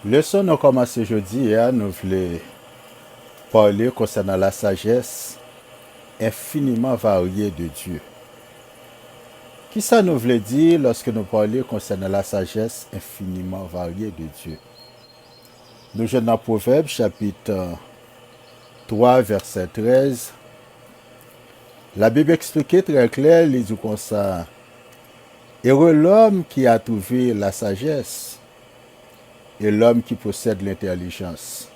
Leçon nous commence aujourd'hui, nous voulons parler concernant la sagesse infiniment variée de Dieu. Qui ça nous voulait dire lorsque nous parlons concernant la sagesse infiniment variée de Dieu? Nous sommes dans Proverbe chapitre 3 verset 13. La Bible explique très clair, il dit comme ça: heureux l'homme qui a trouvé la sagesse et l'homme qui possède l'intelligence.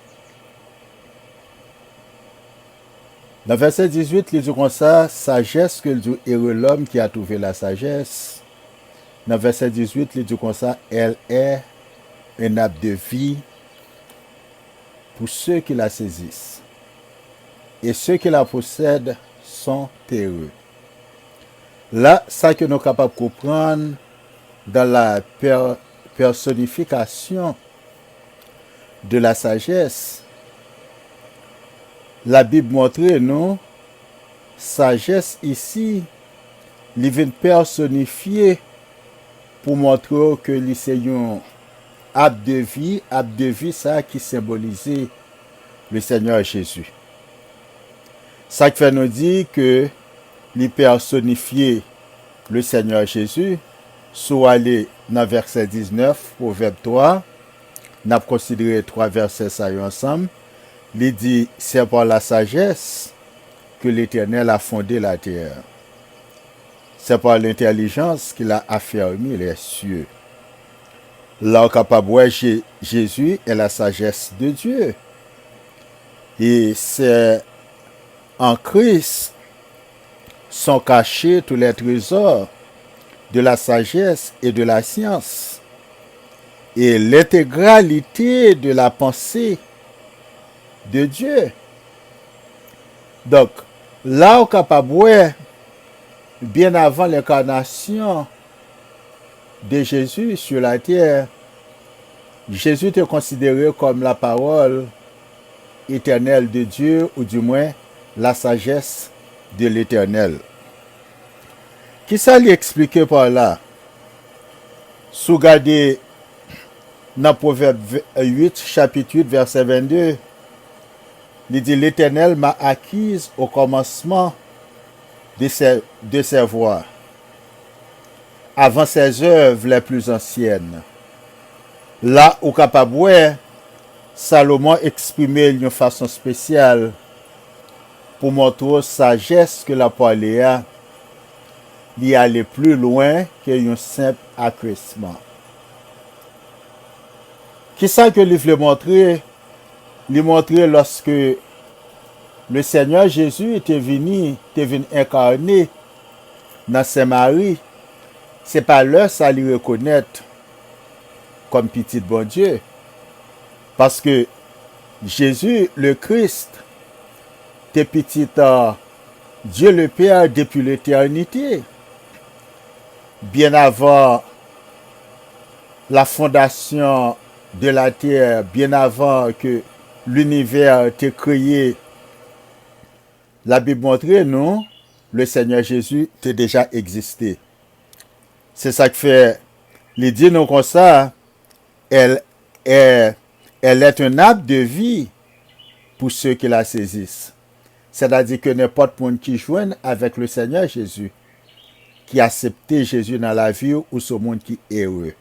Dans verset 18, il dit comme ça: sagesse que dit heureux l'homme qui a trouvé la sagesse. Dans verset 18, il dit comme ça: elle est un arbre de vie pour ceux qui la saisissent. Et ceux qui la possèdent sont heureux. Là, ça que nous sommes capables de comprendre dans la personnification de la sagesse, la Bible montre nous, sagesse ici, il vient personnifier pour montrer que c'est un arbre de vie ça qui symbolise le Seigneur Jésus. Ça qui fait nous dire que il personnifier le Seigneur Jésus, soit aller dans verset 19, Proverbe 3, nous avons considéré 3 versets ça ensemble. Il dit: c'est par la sagesse que l'Éternel a fondé la terre. C'est par l'intelligence qu'il a affermi les cieux. Là, on est capable de voir Jésus est la sagesse de Dieu. Et c'est en Christ sont cachés tous les trésors de la sagesse et de la science. Et l'intégralité de la pensée de Dieu. Donc, là, on est capable de voir, bien avant l'incarnation de Jésus sur la terre, Jésus était considéré comme la parole éternelle de Dieu, ou du moins la sagesse de l'Éternel. Qui ça lui expliquer par là? Si vous regardez dans Proverbe 8, chapitre 8, verset 22, il dit: l'Éternel m'a acquise au commencement de ses voies, avant ses œuvres les plus anciennes. Là, au capable, Salomon exprimait d'une façon spéciale pour montrer sagesse que la parole a, il aller plus loin qu'un simple accroissement. Qui ça que lui voulait montrer? Il montrer lorsque le Seigneur Jésus était venu incarner dans Saint-Marie, c'est pas là ça lui reconnaître comme petit bon Dieu. Parce que Jésus, le Christ, était petit Dieu le Père depuis l'éternité. Bien avant la fondation de la terre, bien avant que l'univers était créé, la Bible montre nous, le Seigneur Jésus était déjà existé. C'est ça qui fait, il dit nous comme ça, elle est un arbre de vie pour ceux qui la saisissent. C'est-à-dire que n'importe qui joue avec le Seigneur Jésus, qui a accepté Jésus dans la vie, ou ce monde qui est heureux.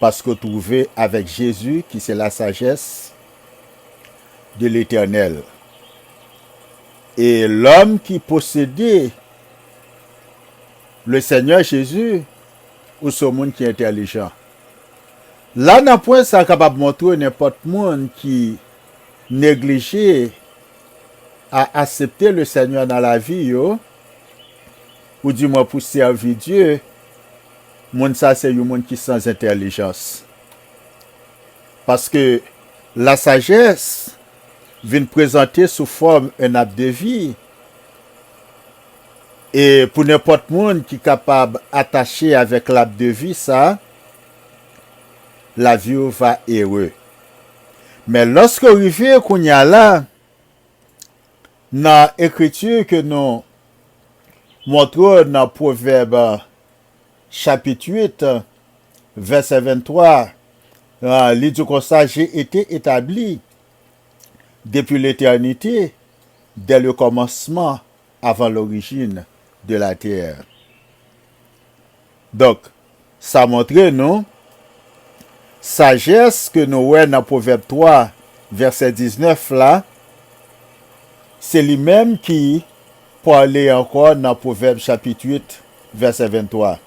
Parce que trouvé avec Jésus, qui c'est la sagesse de l'Éternel. Et l'homme qui possédait le Seigneur Jésus, ou ce monde qui est intelligent. Là, dans point, ça est capable de montrer n'importe monde qui négligeait à accepter le Seigneur dans la vie, ou du moins pour servir Dieu, monde ça c'est un monde qui sans intelligence. Parce que la sagesse vient présenter sous forme un arbre de vie. Et pour n'importe monde qui est capable d'attacher avec l'arbre de vie, ça, la vie va heureux. Mais lorsque arrive qu'on y a là, dans l'écriture que nous montrons dans Proverbe chapitre 8, verset 23, Il dit comme ça, j'ai été établi depuis l'éternité, dès le commencement, avant l'origine de la terre. Donc, ça montre nous, sagesse que nous voyons dans Proverbe 3, verset 19 là, c'est lui-même qui parlait encore dans Proverbe chapitre 8, verset 23.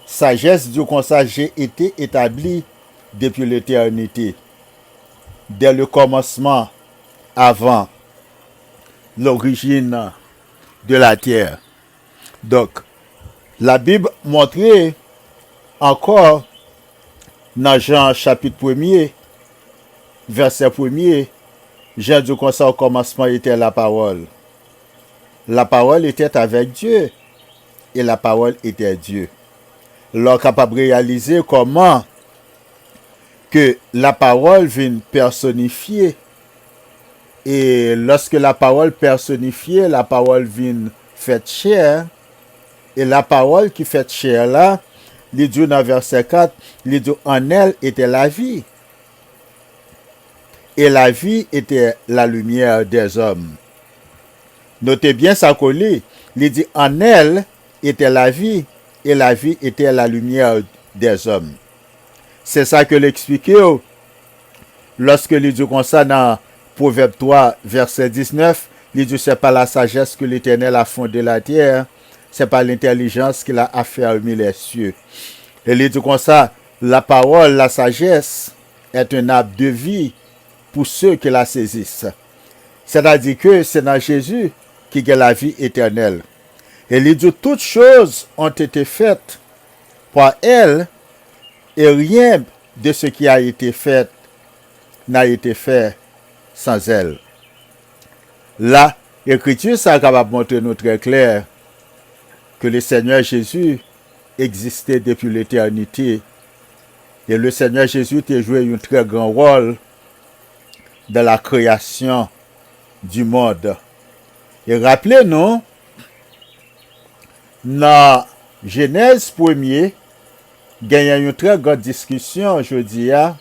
Sagesse du comme ça, j'ai été établi depuis l'éternité, dès le commencement, avant l'origine de la terre. Donc, la Bible montrait encore dans Jean chapitre 1er, verset 1er, Jean dit comme ça, au commencement était la parole. La parole était avec Dieu et la parole était Dieu. L'on capable de réaliser comment que la parole vient personnifier. Et lorsque la parole personnifiée, la parole vient faite chair, et la parole qui fait chair là, il dit dans verset 4, il dit en elle était la vie. Et la vie était la lumière des hommes. Notez bien ça collé. Il dit en elle était la vie, et la vie était la lumière des hommes. C'est ça que l'expliqué lorsque il dit comme ça dans Proverbe 3, verset 19, il dit c'est pas la sagesse que l'Éternel a fondé la terre, c'est pas l'intelligence qu'il a affermi les cieux. Et il dit comme ça, la parole, la sagesse est un arbre de vie pour ceux qui la saisissent. C'est-à-dire que c'est dans Jésus qui a la vie éternelle. Et il dit toutes choses ont été faites par elle, et rien de ce qui a été fait n'a été fait sans elle. Là, l'Écriture, ça est capable de montrer nous très clair que le Seigneur Jésus existait depuis l'éternité. Et le Seigneur Jésus a joué un très grand rôle dans la création du monde. Et rappelez-nous, dans Genèse 1er, il y a une très grande discussion aujourd'hui dans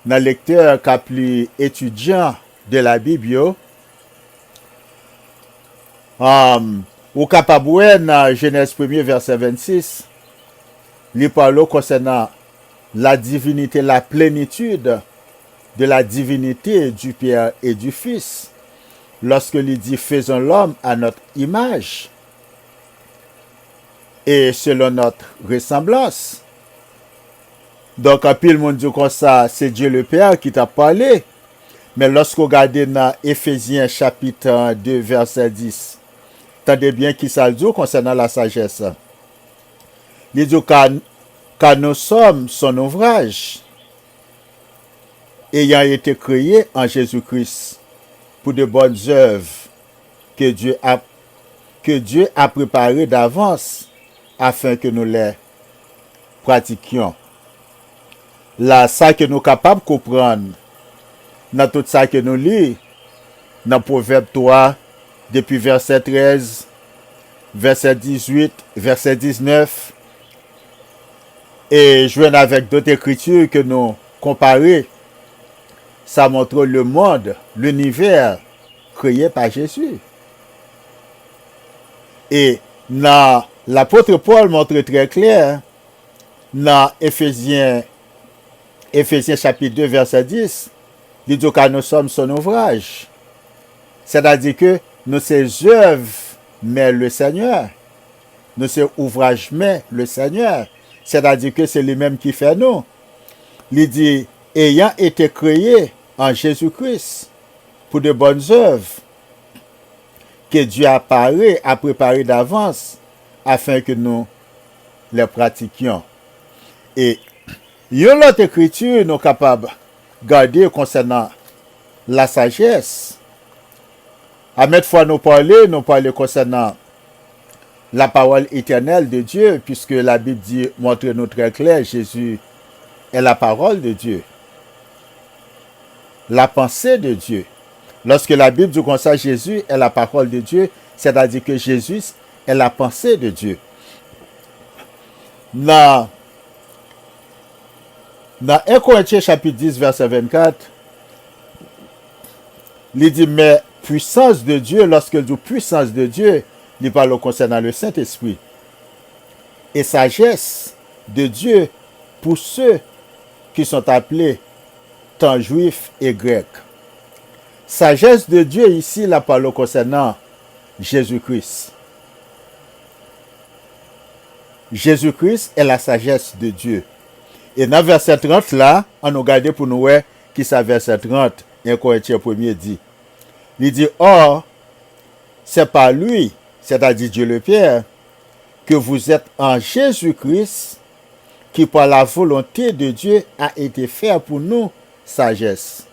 le lecteur qui plus étudiant de la Bible. Ou capable dans Genèse 1er, verset 26, il parle concernant la divinité, la plénitude de la divinité du Père et du Fils. Lorsque il dit faisons l'homme à notre image et selon notre ressemblance. Donc, à pile monde dit comme ça, c'est Dieu le Père qui t'a parlé. Mais lorsque vous regardez dans Éphésiens chapitre 2, verset 10, attendez bien qui ça dit concernant la sagesse. Il dit car nous sommes son ouvrage, ayant été créés en Jésus-Christ pour de bonnes œuvres que Dieu a préparées d'avance afin que nous les pratiquions. Là, ça que nous sommes capables de comprendre, dans tout ça que nous lisons, dans Proverbe 3, depuis verset 13, verset 18, verset 19, et joindre avec d'autres écritures que nous comparons, ça montre le monde, l'univers créé par Jésus. Et l'apôtre Paul montre très clair dans Éphésiens chapitre 2, verset 10, il dit que nous sommes son ouvrage. C'est-à-dire que nous sommes œuvres, mais le Seigneur. Nous sommes ouvrages, mais le Seigneur. C'est-à-dire que c'est lui-même qui fait nous. Il dit, ayant été créé en Jésus-Christ pour de bonnes œuvres que Dieu a préparé d'avance afin que nous les pratiquions. Et il y a l'autre écriture nous sommes capables de garder concernant la sagesse. À mettre fois nous parler concernant la parole éternelle de Dieu, puisque la Bible dit, montre-nous très clair, Jésus est la parole de Dieu. La pensée de Dieu. Lorsque la Bible dit comme ça, Jésus est la parole de Dieu, c'est-à-dire que Jésus est la pensée de Dieu. Dans Dans 1 Corinthiens chapitre 10, verset 24, il dit, mais puissance de Dieu, lorsqu'il dit puissance de Dieu, il parle concernant le Saint-Esprit. Et sagesse de Dieu pour ceux qui sont appelés tant juifs et grecs. Sagesse de Dieu ici, la parle concernant Jésus-Christ. Jésus-Christ est la sagesse de Dieu. Et dans verset 30 là, on nous regarde pour nous voir qui ça verset 30, 1 Corinthiens 1er dit. Il dit, or, c'est par lui, c'est-à-dire Dieu le Père, que vous êtes en Jésus-Christ, qui par la volonté de Dieu a été fait pour nous sagesse.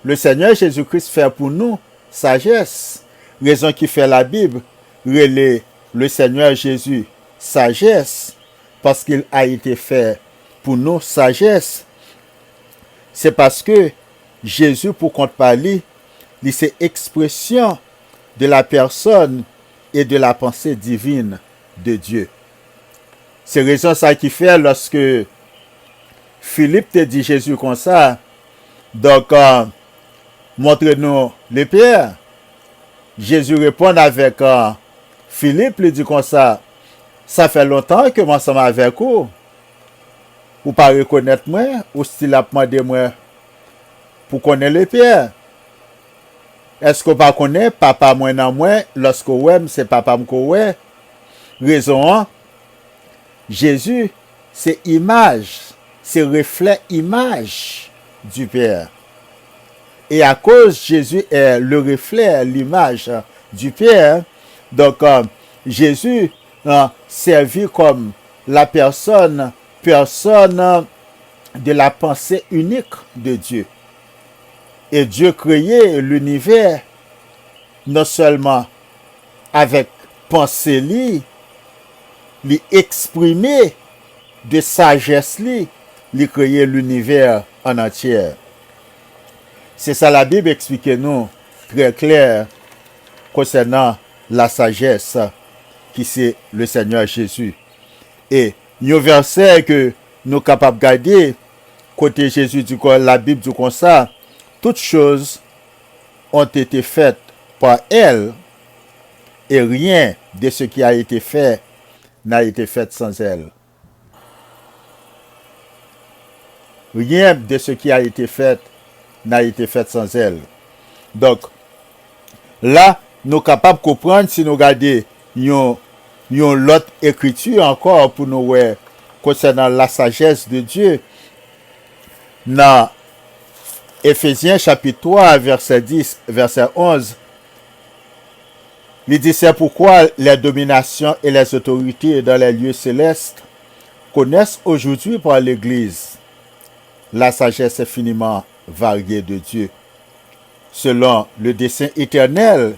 Le Seigneur Jésus-Christ fait pour nous sagesse. Raison qui fait la Bible, relaie le Seigneur Jésus sagesse, parce qu'il a été fait pour nous sagesse. C'est parce que Jésus, pour qu'on parle, c'est expression de la personne et de la pensée divine de Dieu. C'est raison ça qui fait lorsque Philippe te dit Jésus comme ça, donc montre-nous le Père. Jésus répond avec Philippe, lui dit comme ça fait longtemps que moi ensemble avec vous. Ou pas reconnaître moi, ou s'il a demandé moi pour connaître le Père. Est-ce que pas connaît papa moi dans moi, lorsque ouais, c'est papa m'ko ouais. Raison, Jésus, c'est image, c'est reflet image du Père. Et à cause Jésus est le reflet, l'image du Père, donc Jésus servi comme la personne de la pensée unique de Dieu. Et Dieu créait l'univers non seulement avec pensée li exprimer de sagesse li créer l'univers en entier. C'est ça la Bible explique nous très clair concernant la sagesse qui c'est le Seigneur Jésus. Et un verset que nous capables de garder côté Jésus du la Bible dit comme ça, toutes choses ont été faites par elle et rien de ce qui a été fait n'a été fait sans elle. Rien de ce qui a été fait n'a été fait sans elle. Donc, là, nous sommes capables de comprendre si nous regardons l'autre écriture encore pour nous voir concernant la sagesse de Dieu. Dans Éphésiens chapitre 3, verset 10, verset 11, il dit c'est pourquoi les dominations et les autorités dans les lieux célestes connaissent aujourd'hui par l'Église la sagesse infiniment variée de Dieu, selon le dessein éternel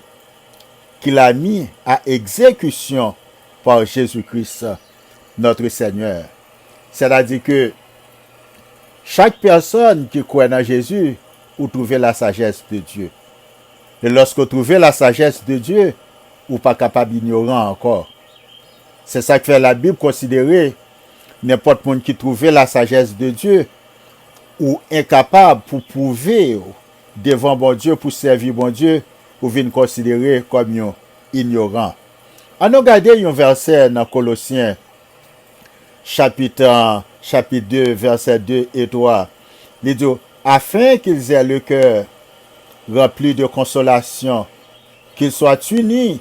qu'il a mis à exécution par Jésus-Christ, notre Seigneur. C'est-à-dire que chaque personne qui croit en Jésus, vous trouvez la sagesse de Dieu. Et lorsque vous trouvez la sagesse de Dieu, vous n'êtes pas capable d'ignorer encore. C'est ça que fait la Bible considérer n'importe qui qui trouvait la sagesse de Dieu ou incapable pour prouver devant bon Dieu, pour servir bon Dieu, vous venez considérer comme ignorant. On regarde un verset dans Colossiens, chapitre 2, verset 2 et 3. Il dit, afin qu'ils aient le cœur rempli de consolation, qu'ils soient unis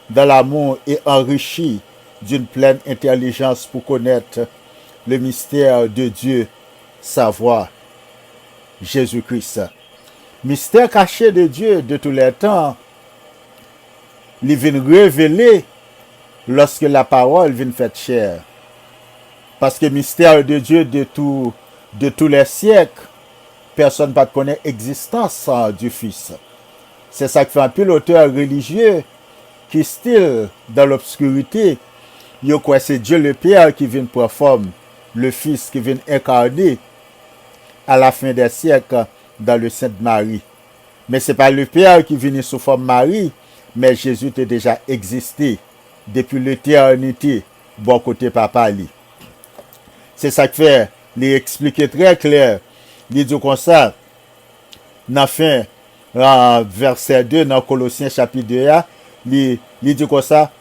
dans l'amour et enrichis d'une pleine intelligence pour connaître le mystère de Dieu, savoir Jésus-Christ. Mystère caché de Dieu de tous les temps, il vient révéler lorsque la parole vient faite chair. Parce que mystère de Dieu de tous les siècles, personne ne connaît l'existence du Fils. C'est ça que fait un peu l'auteur religieux qui style dans l'obscurité. Il croit que c'est Dieu le Père qui vient pour forme, le Fils qui vient incarner à la fin des siècles dans le Sainte Marie. Mais ce n'est pas le Père qui vient sous forme Marie, mais Jésus a déjà existé depuis l'éternité, bon côté papa. C'est ça que fait il explique très clair. Il dit comme ça, dans fin, verset 2, dans Colossiens chapitre 2, il dit comme ça,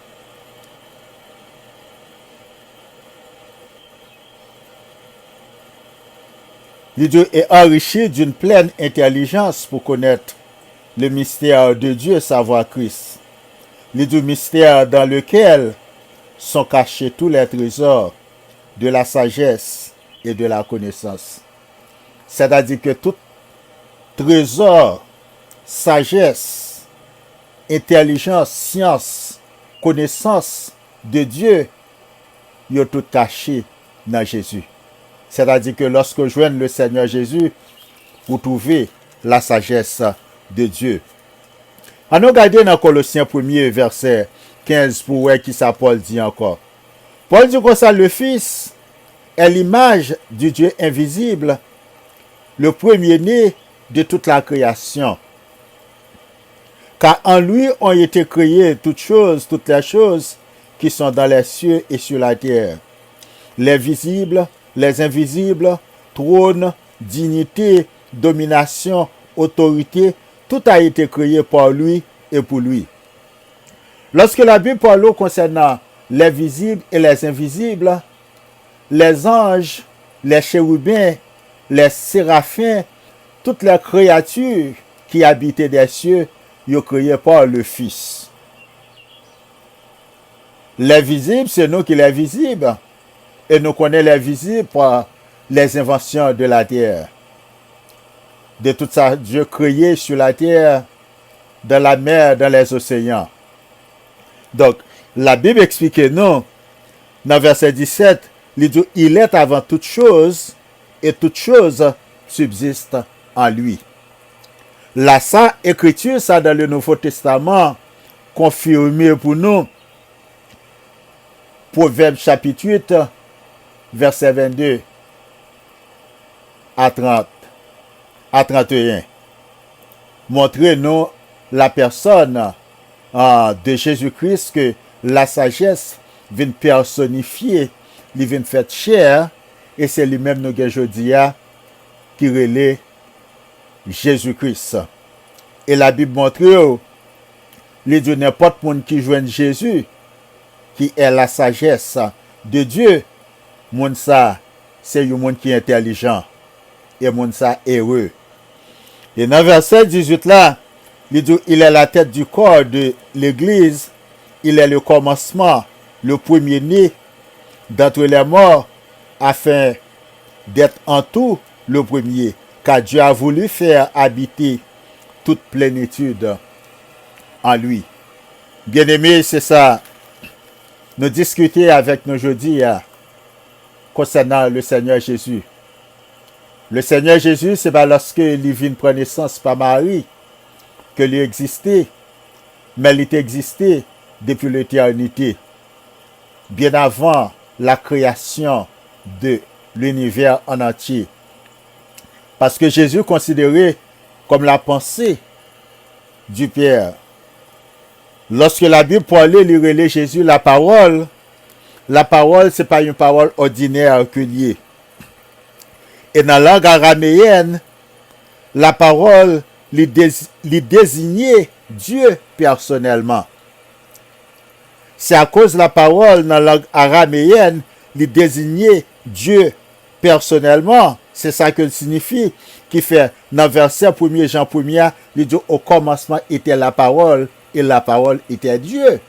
il dit, est enrichi d'une pleine intelligence pour connaître le mystère de Dieu, savoir Christ. Il dit, mystère dans lequel sont cachés tous les trésors de la sagesse et de la connaissance. C'est-à-dire que tout trésor, sagesse, intelligence, science, connaissance de Dieu, il est tout caché dans Jésus. C'est-à-dire que lorsque vous joignez le Seigneur Jésus, vous trouvez la sagesse de Dieu. On a regardé dans Colossiens 1er verset 15 pour voir qui ça Paul dit encore. Paul dit comme ça, le Fils est l'image du Dieu invisible, le premier-né de toute la création. Car en lui ont été créées toutes les choses qui sont dans les cieux et sur la terre. Les visibles, les invisibles, trône, dignité, domination, autorité, tout a été créé par lui et pour lui. Lorsque la Bible parle concernant les visibles et les invisibles, les anges, les chérubins, les séraphins, toutes les créatures qui habitaient des cieux, ils sont créés par le Fils. Les visibles, c'est nous qui les visibles. Et nous connaissons les visibles par les inventions de la terre. De tout ça, Dieu créé sur la terre, dans la mer, dans les océans. Donc, la Bible explique non, dans verset 17, il dit, il est avant toute chose, et toute chose subsiste en lui. La Sainte Écriture, ça dans le Nouveau Testament, confirmé pour nous, Proverbe chapitre 8, verset 22 à 30, à 31. Montrez-nous la personne de Jésus-Christ, que la sagesse vient personnifier, il vient faire chair, et c'est lui-même nous aujourd'hui qui relaie Jésus-Christ. Et la Bible montre, il dit n'importe monde qui joint Jésus, qui est la sagesse de Dieu, monde ça, c'est un monde qui est intelligent, et monde ça heureux. Et dans verset 18 là, il dit, il est la tête du corps de l'Église, il est le commencement, le premier-né d'entre les morts, afin d'être en tout le premier, car Dieu a voulu faire habiter toute plénitude en lui. Bien-aimés, c'est ça, nous discuter avec nous aujourd'hui concernant le Seigneur Jésus. Le Seigneur Jésus, c'est pas lorsque il vient prendre naissance par Marie que lui existait, mais il existait depuis l'éternité, bien avant la création de l'univers en entier. Parce que Jésus est considéré comme la pensée du Père. Lorsque la Bible parlait, il relève Jésus la parole, ce n'est pas une parole ordinaire que liée. Et dans la langue araméenne, la parole lui désignait Dieu personnellement. C'est à cause de la parole dans la langue araméenne, lui désignait Dieu personnellement. C'est ça que signifie, qui fait dans verset 1er Jean 1er, il dit au commencement était la parole et la parole était Dieu.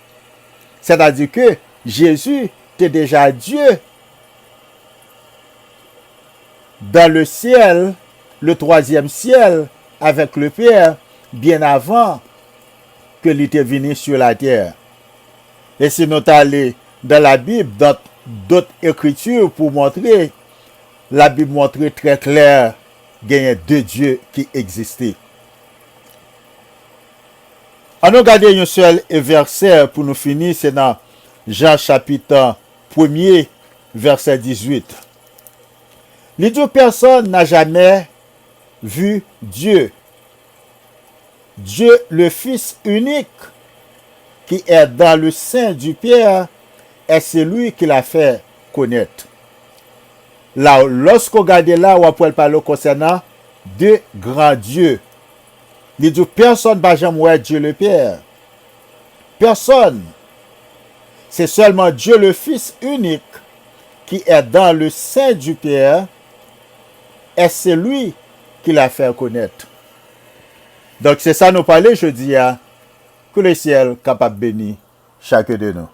C'est-à-dire que Jésus était déjà Dieu dans le ciel, le troisième ciel, avec le Père, bien avant que il était venu sur la terre. Et si nous allons dans la Bible, dans d'autres écritures pour montrer, la Bible montre très clair qu'il y a deux dieux qui existaient. On a regardé un seul verset pour nous finir, c'est dans Jean chapitre 1er, verset 18. Il dit, personne n'a jamais vu Dieu. Dieu, le Fils unique, qui est dans le sein du Père, est celui qui l'a fait connaître. Là, lorsqu'on regarde là, on peut parler concernant deux grands dieux. Il dit personne ne va jamais voir Dieu le Père. Personne. C'est seulement Dieu le Fils unique qui est dans le sein du Père et c'est lui qui l'a fait connaître. Donc c'est ça nous parler, je dis, que le ciel capable de bénir chacun de nous.